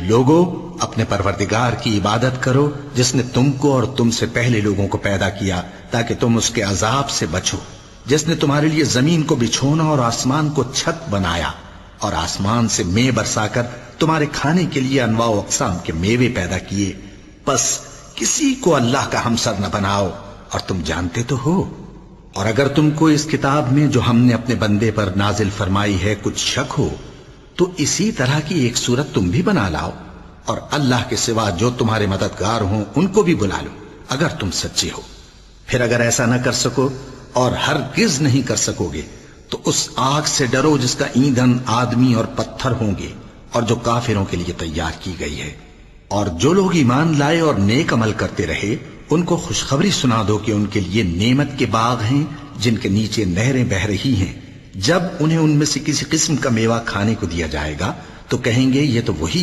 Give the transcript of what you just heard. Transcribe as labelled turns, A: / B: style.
A: لوگو اپنے پروردگار کی عبادت کرو جس نے تم کو اور تم سے پہلے لوگوں کو پیدا کیا تاکہ تم اس کے عذاب سے بچو، جس نے تمہارے لیے زمین کو بچھونا اور آسمان کو چھت بنایا اور آسمان سے مے برسا کر تمہارے کھانے کے لیے انواع و اقسام کے میوے پیدا کیے، پس کسی کو اللہ کا ہمسر نہ بناؤ اور تم جانتے تو ہو۔ اور اگر تم کو اس کتاب میں جو ہم نے اپنے بندے پر نازل فرمائی ہے کچھ شک ہو تو اسی طرح کی ایک صورت تم بھی بنا لاؤ اور اللہ کے سوا جو تمہارے مددگار ہوں ان کو بھی بلا لو اگر تم سچے ہو۔ پھر اگر ایسا نہ کر سکو اور ہرگز نہیں کر سکو گے تو اس آگ سے ڈرو جس کا ایندھن آدمی اور پتھر ہوں گے اور جو کافروں کے لیے تیار کی گئی ہے۔ اور جو لوگ ایمان لائے اور نیک عمل کرتے رہے ان کو خوشخبری سنا دو کہ ان کے لیے نعمت کے باغ ہیں جن کے نیچے نہریں بہہ رہی ہیں، جب انہیں ان میں سے کسی قسم کا میوہ کھانے کو دیا جائے گا تو کہیں گے یہ تو وہی